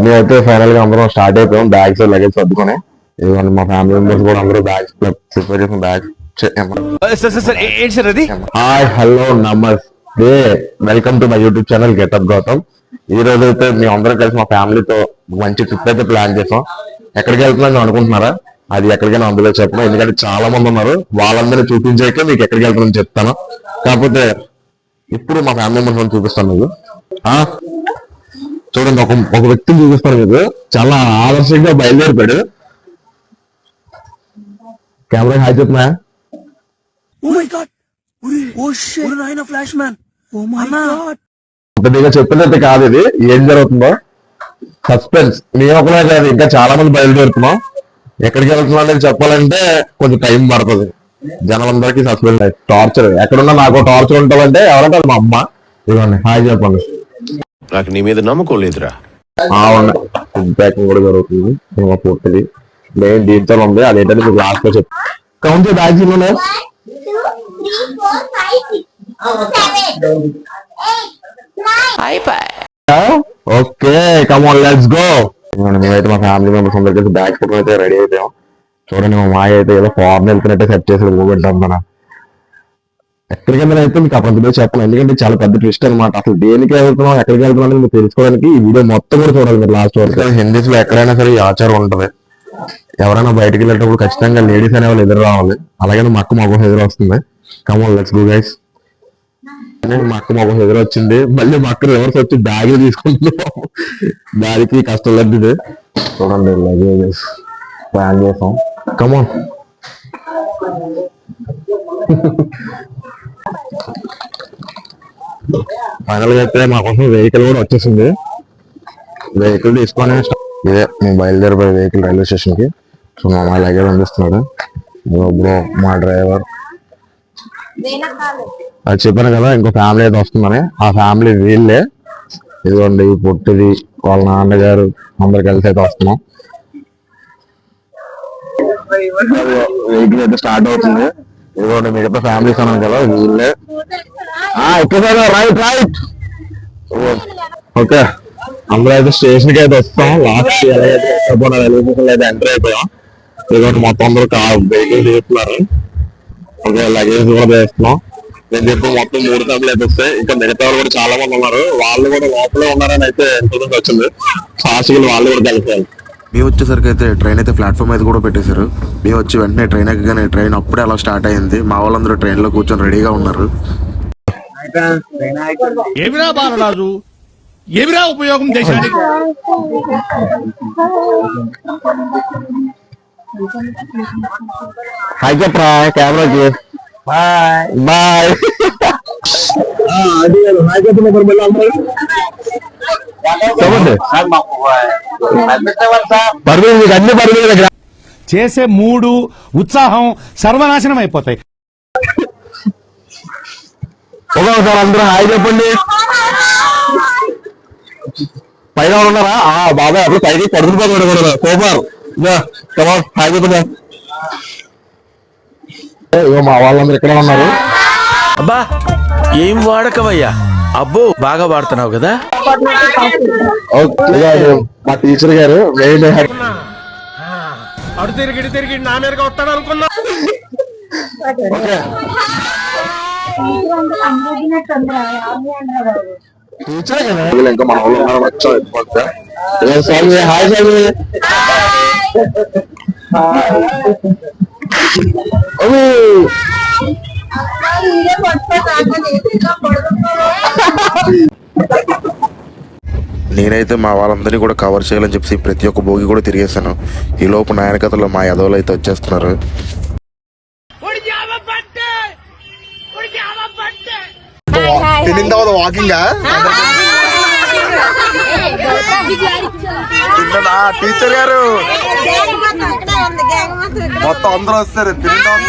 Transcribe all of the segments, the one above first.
మేమైతే ఫైనల్ గా అందరం స్టార్ట్ అయిపోయాం బ్యాగ్స్ లగేజ్ సర్దుకొని. ఇదిగోండి మా ఫ్యామిలీ మెంబర్స్ కూడా అందరూ బ్యాగ్స్ ప్రిపేర్ చేసిన బ్యాగ్స్. హాయ్ హలో నమస్తే, welcome to my YouTube channel getup Gautam. ఈ రోజు అయితే మేము అందరం కలిసి మా ఫ్యామిలీతో మంచి ట్రిప్ అయితే ప్లాన్ చేసాం. ఎక్కడికి వెళ్తున్నాం అనుకుంటున్నారా? అది ఎక్కడికైనా అందులో చెప్పడం, ఎందుకంటే చాలా మంది ఉన్నారు, వాళ్ళందరూ చూపించాక మీకు ఎక్కడికి వెళ్తున్నాం చెప్తాను. కాకపోతే ఇప్పుడు మా ఫ్యామిలీ మెంబర్స్ చూపిస్తాను మీకు. చూడండి, ఒక వ్యక్తిని చూపిస్తాను మీకు, చాలా ఆదర్శంగా బయలుదేరిపాడు. కెమెరా హాయ్ చెప్తున్నా. కొద్దిగా చెప్పినట్టు కాదు, ఇది ఏం జరుగుతుందో సస్పెన్స్. మేము ఒకనే కాదు, ఇంకా చాలా మంది బయలుదేరుతున్నాం. ఎక్కడికి వెళ్తున్నాం అనేది చెప్పాలంటే కొంచెం టైం పడుతుంది. జనాలందరికీ సస్పెన్స్. టార్చర్ ఎక్కడున్నా నాకు టార్చర్ ఉంటామంటే ఎవరంటే మా అమ్మ. ఇవ్వండి హాయ్ చెప్పండి. నాకు నీ మీద నమ్మకం లేదురా. ఫుడ్ ప్యాకింగ్ కూడా జరుగుతుంది. మేము పూర్తిది మెయిన్ దీంతో ఉంది, అదేంటంటే మీకు లాస్ట్ లో చెప్పి కౌంట్ బ్యాగ్స్ ఉన్నాయి. Okay come on let's go. మేమైతే మా ఫ్యామిలీ మెంబర్స్ అందరికీ బ్యాగ్స్ పట్టుకుని అయితే రెడీ అయిపోయాం. చూడండి మా మాయ అయితే ఏదో ఫారెన్ వెళ్తున్నట్టే సెట్ చేసి పోగొట్టాం. మన ఎక్కడికైనా అయితే మీకు అప్పుడు చెప్పాలి, ఎందుకంటే చాలా పెద్ద ట్విస్ట్ అనమాట. అసలు దేనికి వెళ్తున్నాం ఎక్కడికి వెళ్తున్నాం అనేది మీకు తెలుసుకోవడానికి ఈ వీడియో మొత్తం కూడా చూడాలి మీరు లాస్ట్ వరకు. హిందీస్ లో ఎక్కడైనా సరే ఈ ఆచారం ఉంటది, ఎవరైనా బయటకు వెళ్ళేటప్పుడు ఖచ్చితంగా లేడీస్ అనే వాళ్ళు ఎదురు రావాలి. అలాగే మా అక్క మగం ఎదురు వస్తుంది. Come on let's go guys. మా అక్క మగం ఎదురు వచ్చింది, మళ్ళీ మా అక్క రివర్స్ వచ్చి బ్యాగ్ తీసుకుంటున్నాం. దానికి కష్టం లేదు. చూడండి లగేజెస్ ప్లాన్ చేసాం. Come on. ఫైనల్ గా అయితే మా కోసం వెహికల్ కూడా వచ్చేసింది. వెహికల్ తీసుకొని ఇదే మేము బయలుదేరిపోయే వెహికల్ రైల్వే స్టేషన్ కి. సో మా లగేజ్ అందిస్తున్నాడు బ్రో మా డ్రైవర్. అది చెప్పాను కదా ఇంకో ఫ్యామిలీ అయితే వస్తుందని, ఆ ఫ్యామిలీ వీళ్ళే. ఇదిగోండి పొట్టిది వాళ్ళ నాన్నగారు అందరు కలిసి అయితే వస్తున్నాం. వెహికల్ అయితే స్టార్ట్ అవుతుంది. ఇదిగోండి మిగతా ఫ్యామిలీస్ అన్నాం కదా వీళ్ళే. ఇక్కడ రైట్ రైట్ ఓకే. అందరూ అయితే స్టేషన్ కి అయితే వస్తాం. లాస్ట్ ఎలాగైతే రైల్వే స్టేషన్ అయితే ఎంటర్ అయిపోయాం. ఇదిగోండి మొత్తం అందరూ వెహికల్ తీస్తున్నారు. ఓకే లగేజ్ కూడా వేస్తున్నాం. నేను చెప్పి మొత్తం 3 ఫ్యామిలీ అయితే వస్తాయి. ఇంకా మిగతా వాళ్ళు కూడా చాలా మంది ఉన్నారు, వాళ్ళు కూడా లోపలే ఉన్నారని అయితే ఇన్ఫర్మేషన్ వచ్చింది. సాక్షిగా వాళ్ళు కూడా కలిపారు. మేము వచ్చేసరికి అయితే ట్రైన్ అయితే ప్లాట్ఫామ్ అయితే కూడా పెట్టేశారు. మేము వచ్చి వెంటనే ట్రైన్ ఎక్కగానే ట్రైన్ అప్పుడే అలా స్టార్ట్ అయింది. మా వాళ్ళందరూ ట్రైన్ లో కూర్చొని రెడీగా ఉన్నారు. ఏమిరా బాలరాజు, ఏమిరా ఉపయోగం దేశానికి? హాయ్ చెప్పరా కెమెరాకి. Bye bye. చేసే మూడు ఉత్సాహం సర్వనాశనం అయిపోతాయి. ఒకసారి అందరూ హాయ్ చెప్పండి. పైన ఉన్నారా? బాబాయ్ అప్పుడు పైకి పడుతున్నారు సూపర్. హాయ్ చెప్పండి. మా వాళ్ళందరూ ఇక్కడ ఉన్నారు. అబ్బా ఏం వాడకవయ్యా, అబ్బో బాగా వాడుతున్నావు కదా. మా టీచర్ గారు అడు తిరిగి తిరిగి నా మీదగా వస్తాడు అనుకున్నా. టీచర్ ఇంకా మన వాళ్ళు ఉన్నారు. హాయ్ నేనైతే మా వాళ్ళందరినీ కూడా కవర్ చేయాలని చెప్పి ప్రతి ఒక్క భోగి కూడా తిరిగేశాను. ఈ లోపు నాయనకథలో మా యదవులు అయితే వచ్చేస్తున్నారు. వాకింగ్ టీచర్ గారు మొత్తం అందరూ వస్తారు.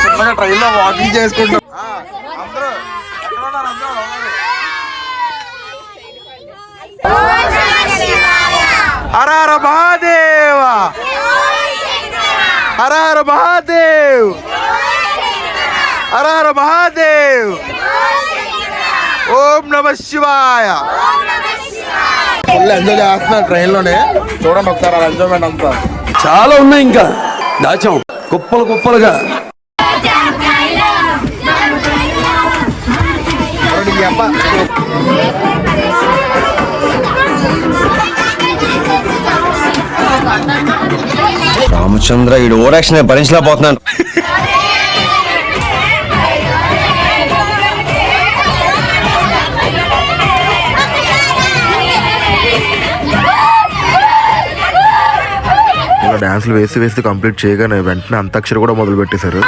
చిన్నగా ట్రైన్ లో వాకింగ్ చేసుకుంటాం. హర హర మహాదేవ, హర హర మహాదేవ్, హర హర మహాదేవ్, ఓం నమ శివాయ. ఫుల్ ఎంజాయ్ చేస్తున్నారు ట్రైన్ లోనే. చూడండి ఒకసారి ఆ ఎంజాయ్మెంట్ అంతా. చాలా ఉన్నాయి ఇంకా దాచాం కుప్పలు కుప్పలుగా. చూడండి ఈ అబ్బా. రామచంద్ర ఈ ఓవరాక్షన్ భరించలేకపోతున్నాను. ఇలా డాన్సులు వేసి వేసి కంప్లీట్ చేయగానే వెంటనే అంతాక్షరి కూడా మొదలు పెట్టేశారు.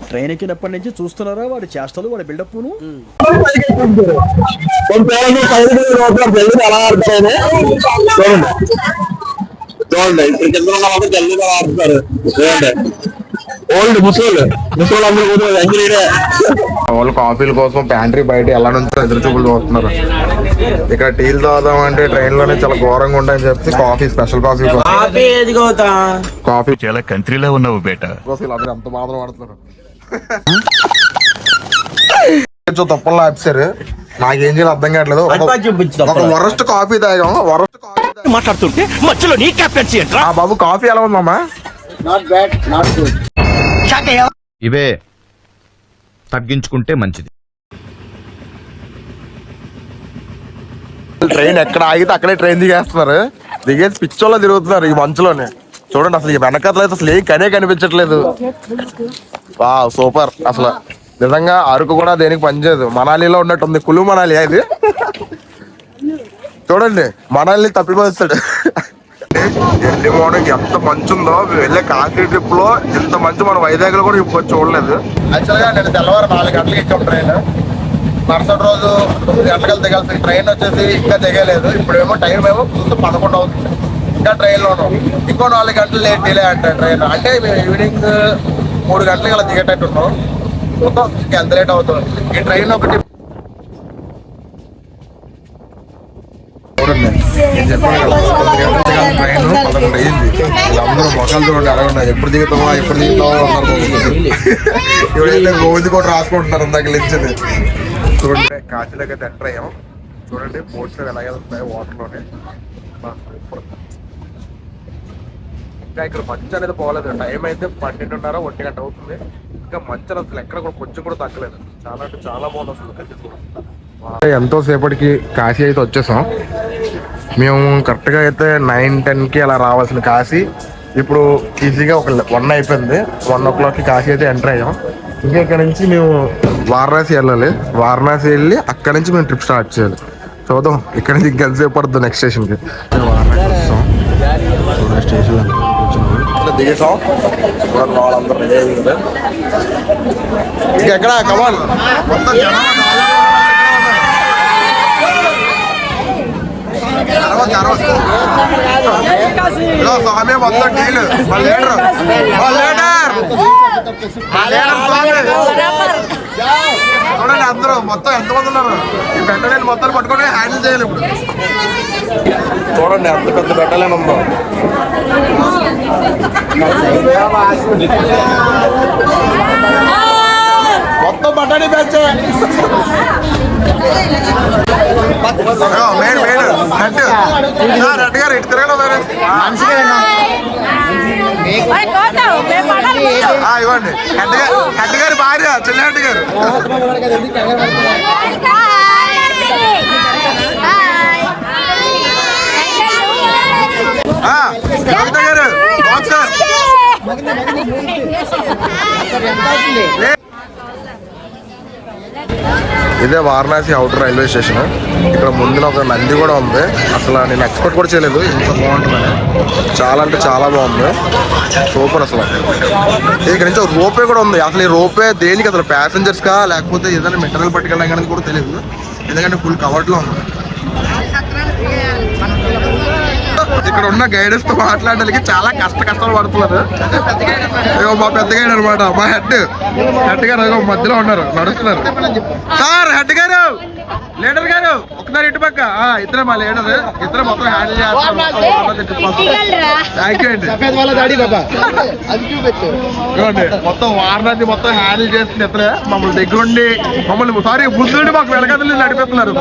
ట్రైన్ ఎక్కినప్పటి నుంచి చూస్తున్నారా వాడి చేష్టలు, వాడి బిల్డప్. ఎలా ఆడతారని చూడండి. చూడండి ఇప్పుడు కింద ఉన్న వాళ్ళు జల్దీ ఎలా ఆడుతున్నారు. చూడండి ఓల్డ్ ముసోళ్ళు అందరూ కూడా ఎంజాయ్. వాళ్ళు కాఫీల కోసం ప్యాంట్రీ బయట ఎలా నుంచో ఎదురు చూపులు చూస్తున్నారు. ఇక్కడ టీలు తాగుదాం అంటే ట్రైన్ లోనే చాలా ఘోరంగా ఉంటాయని చెప్పి కాఫీ, స్పెషల్ కాఫీ కాఫీ చాలా కంట్రీలో ఉన్నావు బేటా. కోసం అందరూ ఎంత మాత్రం ఆడుతున్నారు. తప్పల్లో ఆపిసారు. నాకేం చేయాలి అర్థం కావట్లేదు. ఒక వరస్ట్ కాఫీ తాగాం. వరస్ట్ కాఫీ మాట్లాడుతుంటే మధ్యలో నీ కెప్టెన్సీ ఏంట్రా? బాబు కాఫీ ఎలా ఉందమ్మా? ఇవే తగ్గించుకుంటే మంచిది. ట్రైన్ ఎక్కడ ఆగితే అక్కడే ట్రైన్ దిగేస్తున్నారు. దిగేసి పిచ్చోళ్ళ తిరుగుతున్నారు ఈ మంచులోనే. చూడండి అసలు ఈ వెనకతలు అయితే అసలు ఏం కనిపించట్లేదు. వా సూపర్. అసలు నిజంగా అరకు కూడా దేనికి పనిచేయదు. మనాలిలో ఉన్నట్టుంది. కులు మనాలి అది. చూడండి మనాలిని తప్పిపోస్తాడు. ఎర్లీ మార్నింగ్ ఎంత మంచు ఉందో. వెళ్ళే కాకి ట్రిప్ లో ఇంత మంచు మనం వైజాగ్ లో కూడా ఇప్పుడు చూడలేదు. యాక్చువల్ గా నేను తెల్లవారు 4 గంటలకు ఎక్కాం ట్రైన్. మరుసటి రోజు 9 గంటలకు దిగాల్సిన ట్రైన్ వచ్చేసి ఇంకా దిగలేదు. ఇప్పుడేమో టైం ఏమో 11 అవుతుంది. ఇంకా ట్రైన్ లోను ఇంకో 4 గంటలు లేట్ డిలే అంటారు ట్రైన్. అంటే మేము ఈవినింగ్ 3 గంటలకు అలా దిగేటట్టు ఉన్నాం. చూద్దాం ఇంకా ఎంత లేట్ అవుతుంది. ఈ ట్రైన్ ఒకటి చూడండి. నేను చెప్పాను కదా 9 గంటలకు దిగాల్సిన ట్రైన్ 11 అయ్యింది. వీళ్ళందరూ మొక్కలు చూడండి అడగండి ఎప్పుడు దిగుతామా ఇప్పుడైతే గోవింది కూడా రాసుకుంటున్నారు ఇందాక లేచింది. చూడండి కాశీలోకి అయితే ఎంటర్ అయ్యాం. చూడండి బోట్స్ ఎలా వెళ్తున్నాయి వాటర్ లోనే. ఇంకా ఇక్కడ మంచు అనేది పోలేదు. టైం అయితే 12:30 1 గంట అవుతుంది. ఇంకా మంచు అసలు ఎక్కడ కూడా కొంచెం కూడా తగ్గలేదు. చాలా అంటే చాలా బాగుంది అసలు. ఎంతో సేపటికి కాశీ అయితే వచ్చేసాం. మేము కరెక్ట్గా అయితే 9-10కి అలా రావాల్సిన కాశీ ఇప్పుడు ఈజీగా ఒక 1 అయిపోయింది. 1 o'clockకి కాశీ అయితే ఎంటర్ అయ్యాం. ఇంకా ఇక్కడ నుంచి మేము వారణాసి వెళ్ళాలి. వారణాసి వెళ్ళి అక్కడ నుంచి మేము ట్రిప్ స్టార్ట్ చేయాలి. చూద్దాం ఇక్కడ నుంచి ఇంకెంతసేపు పడుతుంది నెక్స్ట్ స్టేషన్కి. వారణాసి వస్తాం. స్టేషన్ దిగేసాం. వాళ్ళందరూ రెడీ అయ్యింది. ఇంకెక్కడ కమాన్ మొత్తం స్వామి మొత్తం డీల్ చూడండి అందరూ మొత్తం ఎంతమంది ఉన్నారు. ఈ బెట్టలేని మొత్తం పట్టుకొని హ్యాండిల్ చేయాలి ఇప్పుడు. చూడండి ఎంత పెద్ద బెట్టలేని ఉందో. మొత్తం బట్టాని బ్యాచ్. రెడ్డి గారు ఇటు తిరగడం ఇవ్వండి. హెడ్ గారి భార్య చిన్న హెడ్ గారు. కవిత గారు బాక్సర్. ఇదే వారణాసి అవుటర్ రైల్వే స్టేషన్. ఇక్కడ ముందున ఒక నంది కూడా ఉంది. అసలు నేను ఎక్స్పెక్ట్ కూడా చేయలేదు ఇంత బాగుంటుందని. చాలా అంటే చాలా బాగుంది. సూపర్ అసలు. ఇక్కడ నుంచి రోపే కూడా ఉంది. అసలు ఈ రోపే దేనికి అసలు ప్యాసింజర్స్ కా లేకపోతే ఏదైనా మెటీరియల్ పట్టుకెళ్ళడానికి అనేది కూడా తెలియదు. ఎందుకంటే ఫుల్ కవర్డ్ లో ఉంది. ఇక్కడ ఉన్న గైడెన్స్ తో మాట్లాడడానికి చాలా కష్టాలు పడుతున్నారు. మా పెద్ద గైడ్ అనమాట, మా హెడ్ గారు మధ్యలో ఉన్నారు, నడుస్తున్నారు. సార్ హెడ్ గారు, లీడర్ గారు ఒకసారి ఇటు పక్క. ఇద్దరే మా లీడర్, ఇద్దరు మొత్తం హ్యాండిల్ చేస్తారు. మొత్తం వారణాసి మొత్తం హ్యాండిల్ చేస్తుంది ఇద్దరే. మమ్మల్ని దగ్గరుండి సారీ బుద్ధుండి మాకు వెనకదలు నడిపిస్తున్నారు.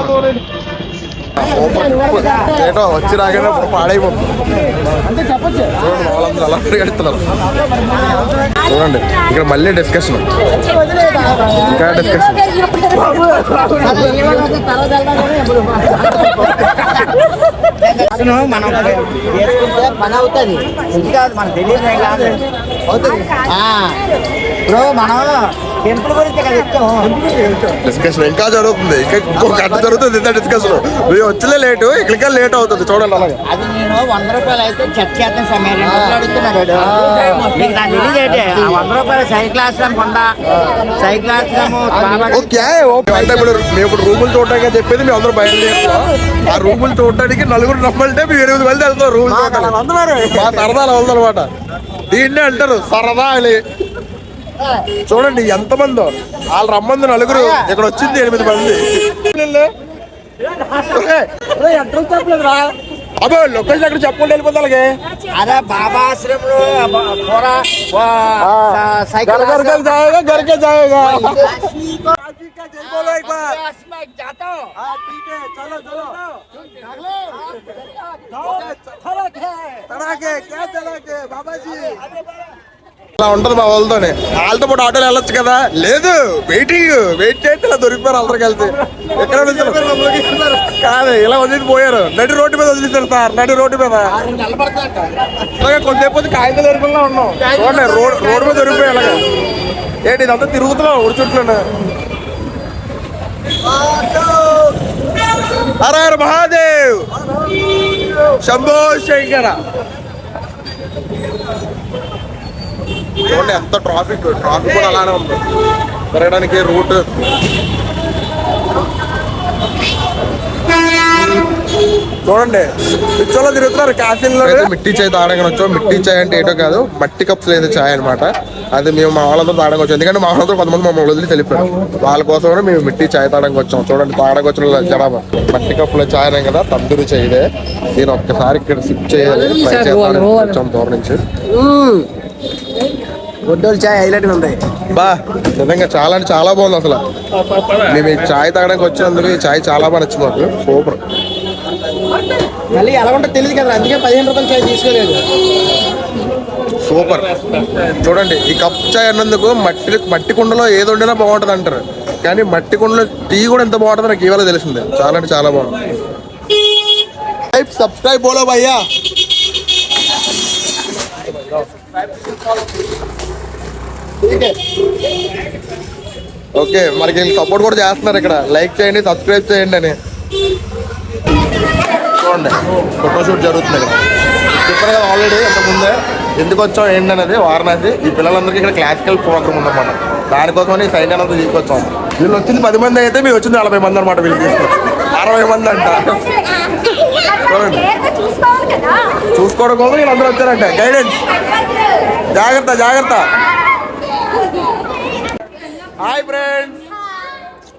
ఏటో వచ్చి రాగానే పాడైపోతుంది. వాళ్ళందరూ అలా పరిగెడుతున్నారు. చూడండి ఇక్కడ మళ్ళీ డిస్కషన్, ఇంకా డిస్కషన్. మనం చేసుకుంటే పని అవుతుంది, కాదు మనకు తెలియదు అవుతుంది. ఇప్పుడు మనం టెంపుల్ గురించి కదా డిస్కషన్ ఇంకా జరుగుతుంది, ఇంకా ఇంకొక గంట జరుగుతుంది ఇంత డిస్కషన్. మీరు వచ్చలే లేటు, ఇక్కడికే లేట్ అవుతుంది. చూడండి అలాగే. అది నేను 100 రూపాయలు అయితే చెక్ చేస్తాను సమయం 2 రోజులు అడుగుతున్నాడు. నీకు నాకు తెలియదు ఏంటి 100 రూపాయలు సైకిల్ ఆశ్రమం కొండ సైకిల్ ఆశ్రమం. ఓకే అంటే ఇప్పుడు రూములు చూడడానికి చెప్పేది మేము అందరూ బయలుదేరుతాం. ఆ రూములు చూడడానికి నలుగురు నమ్మంటే మేము 8 మంది వెళ్తాం రూములు చూడడానికి. మా సరదాలు వెళ్తాం అనమాట. దీన్నే అంటారు సరదా అని. చూడండి ఎంతమందో, వాళ్ళు రమ్మంది నలుగురు, ఇక్కడ వచ్చింది 8 మంది. అబ్బో లొకేషన్ అక్కడ చెప్పుకుంటూ వెళ్ళిపోతా. అలాగే అదే బాబా ఆశ్రమంలో సైకిల్ గరికే జాయేగా. అలా ఉంటది మా వాళ్ళతోనే. వాళ్ళతో పాటు ఆటోలు వెళ్ళొచ్చు కదా, లేదు వెయిట్ చేస్తే ఇలా దొరికిపోయారు. అందరు కలిసి ఎక్కడ కాదు ఇలా వదిలి పోయారు. నడి రోడ్డు మీద వదిలిస్తారు సార్, నడి రోడ్డు మీద. అలాగే కొంతసేపు కాగితం దొరికిలా ఉన్నాం. చూడండి రోడ్డు మీద దొరికిపోయి అలాగే. ఏంటి ఇదంతా తిరుగుతున్నాం ఉడి చుట్టూ. హర హర మహాదేవ్, శంభో శంకర. చూడండి ఎంత ట్రాఫిక్ కూడా అలానే ఉంది. తిరగడానికి రూట్ చూడండి. పిచ్చోలో తిరుగుతున్నారు. కాశీలో మిట్టి చాయ్ తాగడానికి వచ్చాం. మిట్టి చాయ్ అంటే ఏటో కాదు, మట్టి కప్స్ లేదు చాయ్ అనమాట. అది మేము మా వాళ్ళందరూ తాగడానికి వచ్చాం. ఎందుకంటే మా వాళ్ళందరూ కొంతమంది మమ్మల్ని వదిలి తెలిపారు. వాళ్ళ కోసం మేము మిట్టి చాయ్ తాగడానికి వచ్చాం. చూడండి తాగడానికి వచ్చిన జనాభా. మట్టి కప్పులో చాయ్ అనే కదా, తందూరి చాయ్ ఇదే. నేను ఒక్కసారి ఇక్కడ సిప్ చేయాలి, ట్రై చేయాలని వచ్చాం దూరం నుంచి. గుడ్డోలు చాయ్ హైలైట్ ఉంది బా. నిజంగా చాలా అంటే చాలా బాగుంది. అసలు మేము ఈ చాయ్ తాగడానికి వచ్చినందుకు ఈ చాయ్ చాలా బాగా నచ్చింది మాకు. సూపర్. మళ్ళీ ఎలా ఉంటుందో తెలియదు కదా, అందుకే 15 రూపాయలు చాయ్ తీసుకోలేదు. సూపర్. చూడండి ఈ కప్ చాయ్ అన్నందుకు మట్టి కుండలో ఏది వండినా బాగుంటుంది అంటారు, కానీ మట్టి కుండలో టీ కూడా ఎంత బాగుంటుందో నాకు ఇవాళ తెలిసిందే. చాలా అంటే చాలా బాగుంది. సబ్స్క్రైబ్ బోలో భయ్యా. ఓకే మనకి సపోర్ట్ కూడా చేస్తున్నారు ఇక్కడ. లైక్ చేయండి, సబ్స్క్రైబ్ చేయండి అని. చూడండి ఫోటోషూట్ జరుగుతుంది ఇక్కడ. చెప్పాను కదా ఆల్రెడీ ఇంతకుముందే ఎందుకు వచ్చాం ఏంటి అనేది. వారణాసి ఈ పిల్లలందరికీ ఇక్కడ క్లాసికల్ ప్రోగ్రామ్ ఉందన్నమాట. దానికోసమని సైన్ అంతా తీసుకొచ్చాం. వీళ్ళు వచ్చింది 10 మంది అయితే మేము వచ్చింది 40 మంది అనమాట. వీళ్ళు తీసుకొని 60 మంది అంట. చూడండి చూసుకోవడం కోసం వీళ్ళందరూ వచ్చారంట. గైడెన్స్ జాగ్రత్త జాగ్రత్త. హాయ్ ఫ్రెండ్స్,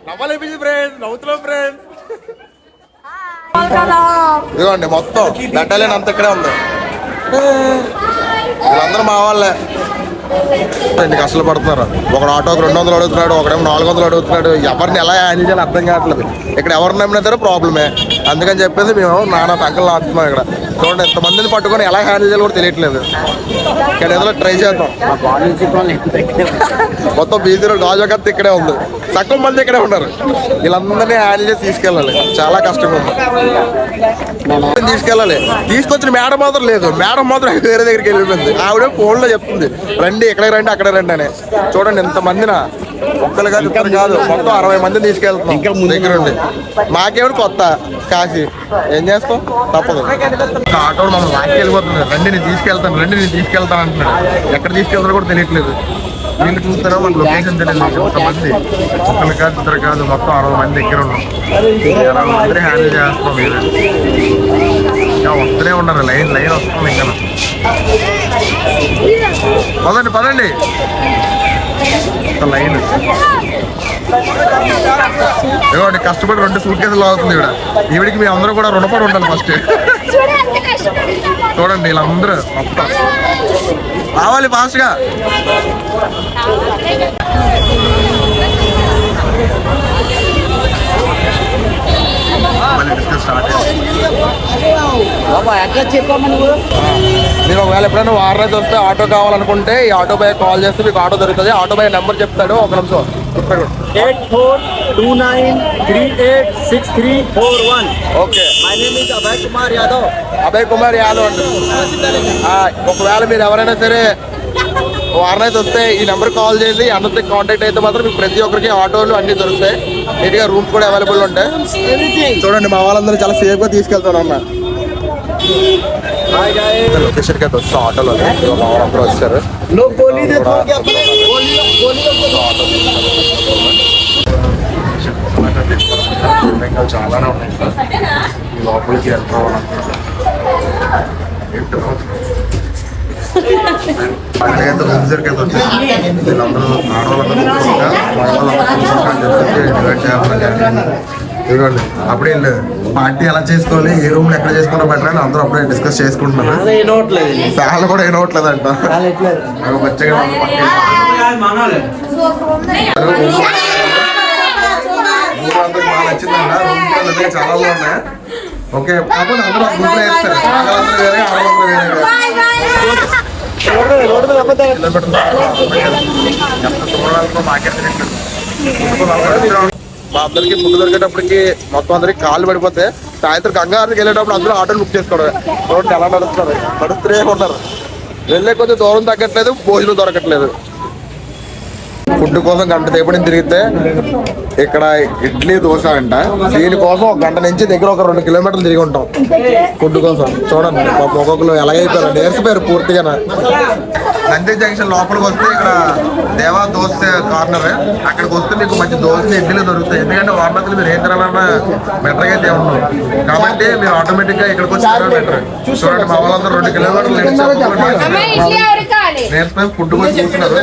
నవ్వలేపింది ఫ్రెండ్స్, నవ్వుతున్నాం ఫ్రెండ్స్. ఇదిగోండి మొత్తం బెట్టలేని అంత ఇక్కడే ఉంది. వీళ్ళందరూ మా వాళ్ళే. ఎన్ని కష్టాలు పడుతున్నారు. ఒకడు ఆటోకి 200 అడుగుతున్నాడు, ఒకడేమో 400 అడుగుతున్నాడు. ఎవరిని ఎలా హ్యాండిల్ చేయాలి అర్థం కావట్లేదు. ఇక్కడ ఎవరిని నమ్మినా సరే ప్రాబ్లమే. అందుకని చెప్పేసి మేము నానా సంకలు ఆడుతున్నాం ఇక్కడ. చూడండి ఎంతమందిని పట్టుకొని ఎలా హ్యాండిల్ చేయాలి కూడా తెలియట్లేదు. ఇక్కడ ఏదో ట్రై చేద్దాం. మొత్తం బీసీలో గాజుకత్తి ఇక్కడే ఉంది, తక్కువ మంది ఇక్కడే ఉన్నారు. వీళ్ళందరినీ హ్యాండిల్ చేసి తీసుకెళ్ళాలి, చాలా కష్టంగా ఉంది. తీసుకెళ్ళాలి. తీసుకొచ్చిన మేడం మాత్రం లేదు, మేడం మాత్రం వేరే దగ్గరికి వెళ్ళిపోయింది. ఆవిడ ఫోన్లో చెప్తుంది రండి ఇక్కడికి రండి అక్కడే రండి అని. చూడండి ఎంతమందినా, ఒక్కరు కాదు ఇద్దరు కాదు, మొత్తం 60 మందిని తీసుకెళ్తున్నాం దగ్గర ఉండి. మాకేమిటి కొత్త కాశీ, ఏం చేస్తాం తప్పదు. ఆటో మమ్మల్ని లాక్కి వెళ్ళిపోతుంది. రండి నేను తీసుకెళ్తాను, రండి నేను తీసుకెళ్తాను అంటున్నాడు. ఎక్కడ తీసుకెళ్తారో కూడా తెలియట్లేదు. వీళ్ళు చూస్తారో మన లొకేషన్ తెలియదు. కొంతమంది ఒక్కరు కాదు ఇద్దరు కాదు, మొత్తం 60 మంది దగ్గర ఉన్నాం. 60 మంది హ్యాండిల్ చేస్తున్నాం. ఇంకా వస్తూనే ఉన్నారు, లైన్ వస్తుంది ఇంకా. పదండి లైన్. ఇవ్వండి, కష్టపడి 2 సూట్ కేసులు అవుతుంది ఈవిడికి మీ అందరూ కూడా రుణపడి ఉండాలి ఫస్ట్. చూడండి వీళ్ళందరూ మొత్తం రావాలి ఫాస్ట్ గా. మీరు ఒకవేళ ఎప్పుడైనా వారణాసి వస్తే ఆటో కావాలనుకుంటే ఈ ఆటో బాయ్ కాల్ చేస్తే మీకు ఆటో దొరుకుతుంది. ఆటో బాయ్ నెంబర్ చెప్తాడు, ఒక నిమిషం. 8429386341. Okay, My name is Abhay Kumar Yadav. Abhay Kumar Yadav అండి. ఒకవేళ మీరు ఎవరైనా సరే వారణాసి వస్తే ఈ నెంబర్ కాల్ చేసి అన్నతో కాంటాక్ట్ అయితే మాత్రం మీకు ప్రతి ఒక్కరికి ఆటోలు అన్ని దొరుకుతాయి. నీట్గా రూమ్స్ కూడా అవైలబుల్ ఉంటాయి. చూడండి మా వాళ్ళందరూ చాలా సేఫ్ గా తీసుకెళ్తారు అన్న. లొకేషన్కి అయితే వస్తాం ఆటోలో, మా వాళ్ళందరూ వచ్చారు. చాలానే ఉన్నాయి ఇంకా లోపలికి వెళ్ళిపోవాలనుకుంటున్నాను. రూమ్స్ అయితే వచ్చేసి వీళ్ళందరూ ఆడవాళ్ళందరూ ఇదిగోండి. అప్పుడే వీళ్ళు పార్టీ ఎలా చేసుకోవాలి, ఏ రూమ్ లో ఎక్కడ చేసుకుంటా బెటర్ అని అందరూ అప్పుడే డిస్కస్ చేసుకుంటున్నారు. చాలా కూడా ఏనవట్లేదు అంట. మంచిగా బాగా నచ్చిందంట. రూమ్ కూడా చాలా బాగున్నాయి. ఓకే, కాకపోతే అందరూ గ్రూప్ లో వేస్తారు, ఆడవాళ్ళందరూ వేరే ఆడవాళ్ళందరూ వేరే. మా అందరికి ఫుడ్ దొరికేటప్పటికి మొత్తం అందరికి కాళ్ళు పడిపోతే సాయంత్రం గంగారికి వెళ్ళేటప్పుడు అందరూ ఆటోలు బుక్ చేసుకోవడం. రోడ్డు ఎలా నడుస్తూనే ఉన్నారు. వెళ్ళే కొద్ది దూరం తగ్గట్లేదు, భోజనం దొరకట్లేదు. ఫుడ్ కోసం గంట సేపటి తిరిగితే ఇక్కడ ఇడ్లీ దోశ అంట. దీనికోసం 1 గంట నుంచి దగ్గర ఒక 2 కిలోమీటర్లు తిరిగి ఉంటాం ఫుడ్ కోసం. చూడండి ఒక్కొక్కరు ఎలాగైపోయారు, నేర్చిపోయారు పూర్తిగా. నంది జంక్షన్ లోపలికి వస్తే ఇక్కడ దేవా దోశ కార్నర్, అక్కడికి వస్తే మీకు మంచి దోశలు ఇడ్లీలు దొరుకుతాయి. ఎందుకంటే వారణాసిలో మీరు ఏం తినాలన్నా బెటర్ అయితే ఉండవు కాబట్టి మీరు ఆటోమేటిక్ గా ఇక్కడికి వచ్చి బెటర్. చూడండి మా వాళ్ళందరూ 2 కిలోమీటర్లు నేర్చుకుని ఫుడ్ కూడా చూస్తున్నారు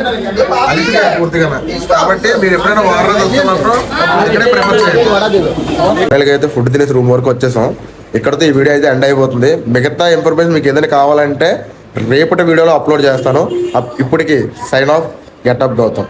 అలిసిపోయారు పూర్తిగా. కాబట్టి మీరు ఎప్పుడైనా వారణాసి వస్తే మాత్రం ఇక్కడే ప్రిఫర్ చేయండి. వీళ్ళకైతే ఫుడ్ తినేసి రూమ్ వరకు వచ్చేసాం. ఇక్కడతో ఈ వీడియో అయితే ఎండ్ అయిపోతుంది. మిగతా ఇన్ఫర్మేషన్ మీకు ఏదైనా కావాలంటే రేపటి వీడియోలో అప్లోడ్ చేస్తాను. ఇప్పటికి sign off, get up Gautam.